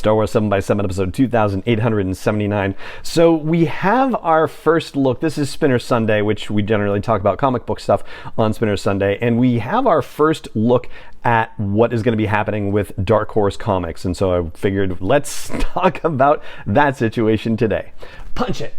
Star Wars 7x7 episode 2879. So we have our first look. This is Spinner Sunday, which we generally talk about comic book stuff on Spinner Sunday. And we have our first look at what is going to be happening with Dark Horse Comics. And so I figured let's talk about that situation today. Punch it.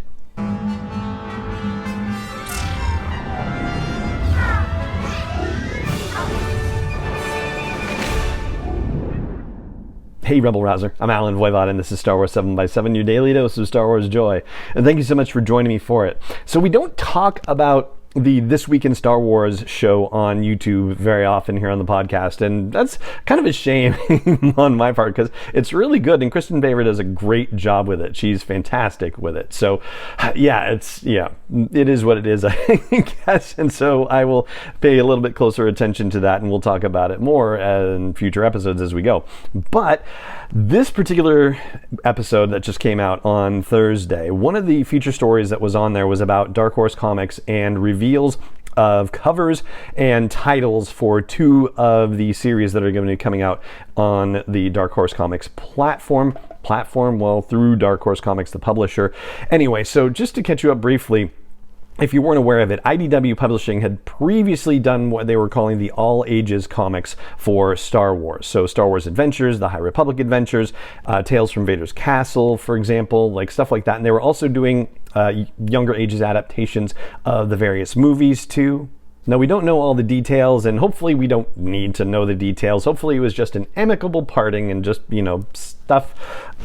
Hey Rebel Rouser, I'm Alan Voivod and this is Star Wars 7x7, your daily dose of Star Wars joy. And thank you so much for joining me for it. So we don't talk about the This Week in Star Wars show on YouTube very often here on the podcast, and that's kind of a shame on my part because it's really good and Kristen Baver does a great job with it. She's fantastic with it. So it is what it is, I guess, and so I will pay a little bit closer attention to that and we'll talk about it more in future episodes as we go. But this particular episode that just came out on Thursday, one of the feature stories that was on there was about Dark Horse Comics and reveals of covers and titles for two of the series that are going to be coming out on the Dark Horse Comics platform, through Dark Horse Comics, the publisher. Anyway, so just to catch you up briefly, if you weren't aware of it, IDW Publishing had previously done what they were calling the All Ages comics for Star Wars. So Star Wars Adventures, the High Republic Adventures, Tales from Vader's Castle, for example, like stuff like that. And they were also doing younger ages adaptations of the various movies too. Now, we don't know all the details, and hopefully we don't need to know the details. Hopefully it was just an amicable parting and just, stuff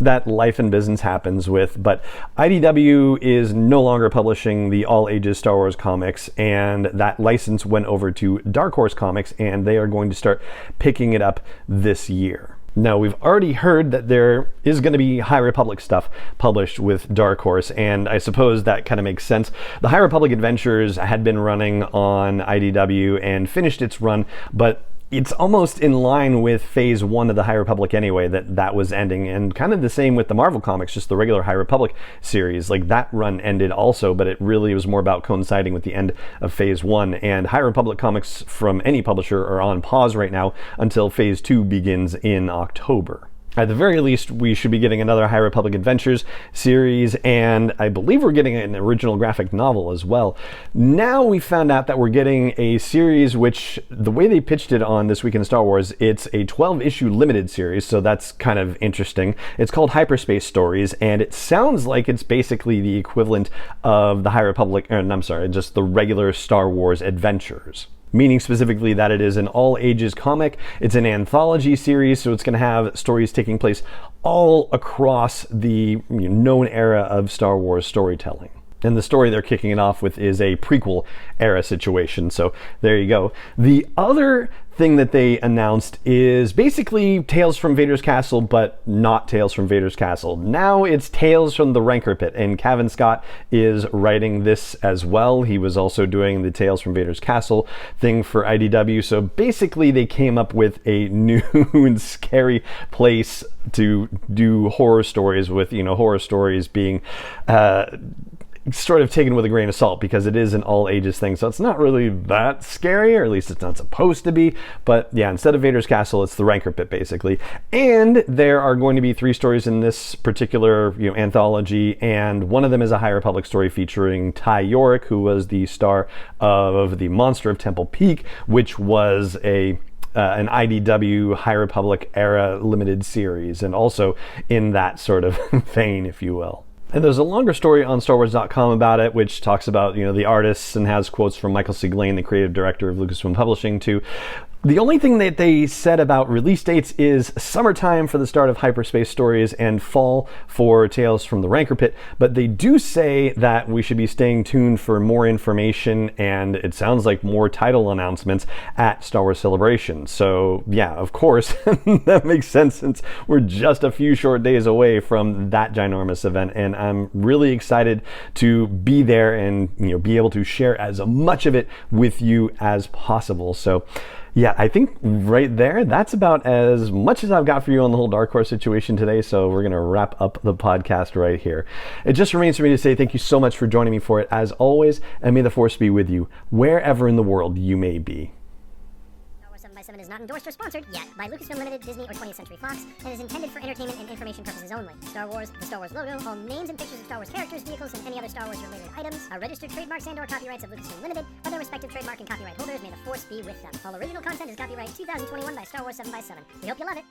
that life and business happens with. But IDW is no longer publishing the All Ages Star Wars comics, and that license went over to Dark Horse Comics, and they are going to start picking it up this year. Now, we've already heard that there is going to be High Republic stuff published with Dark Horse, and I suppose that kind of makes sense. The High Republic Adventures had been running on IDW and finished its run, but it's almost in line with phase one of the High Republic anyway, that was ending, and kind of the same with the Marvel Comics, just the regular High Republic series. Like, that run ended also, but it really was more about coinciding with the end of phase one, and High Republic comics from any publisher are on pause right now until phase two begins in October. At the very least, we should be getting another High Republic Adventures series, and I believe we're getting an original graphic novel as well. Now we found out that we're getting a series which, the way they pitched it on This Week in Star Wars, it's a 12-issue limited series, so that's kind of interesting. It's called Hyperspace Stories, and it sounds like it's basically the equivalent of the just the regular Star Wars adventures. Meaning specifically that it is an all-ages comic. It's an anthology series, so it's going to have stories taking place all across the known era of Star Wars storytelling. And the story they're kicking it off with is a prequel era situation, so there you go. The other thing that they announced is basically Tales from Vader's Castle, but not Tales from Vader's Castle. Now it's Tales from the Rancour Pit, and Cavan Scott is writing this as well. He was also doing the Tales from Vader's Castle thing for IDW, so basically they came up with a new and scary place to do horror stories with, horror stories being sort of taken with a grain of salt because it is an all ages thing, so it's not really that scary, or at least it's not supposed to be. But yeah, instead of Vader's Castle, it's the Rancour Pit basically. And there are going to be 3 stories in this particular anthology, and one of them is a High Republic story featuring Ty Yorick, who was the star of the Monster of Temple Peak, which was an IDW High Republic era limited series, and also in that sort of vein, if you will. And there's a longer story on StarWars.com about it, which talks about, the artists and has quotes from Michael Siglain, the creative director of Lucasfilm Publishing, too. The only thing that they said about release dates is summertime for the start of Hyperspace Stories and fall for Tales from the Rancour Pit, but they do say that we should be staying tuned for more information, and it sounds like more title announcements at Star Wars Celebration. So yeah, of course, that makes sense since we're just a few short days away from that ginormous event, and I'm really excited to be there and be able to share as much of it with you as possible. So yeah, I think right there, that's about as much as I've got for you on the whole Dark Horse situation today, so we're going to wrap up the podcast right here. It just remains for me to say thank you so much for joining me for it, as always, and may the Force be with you, wherever in the world you may be. 7x7 is not endorsed or sponsored yet by Lucasfilm Limited, Disney, or 20th Century Fox, and is intended for entertainment and information purposes only. Star Wars, the Star Wars logo, all names and pictures of Star Wars characters, vehicles, and any other Star Wars related items are registered trademarks and/or copyrights of Lucasfilm Limited, or their respective trademark and copyright holders. May the force be with them. All original content is copyright 2021 by Star Wars 7x7. We hope you love it.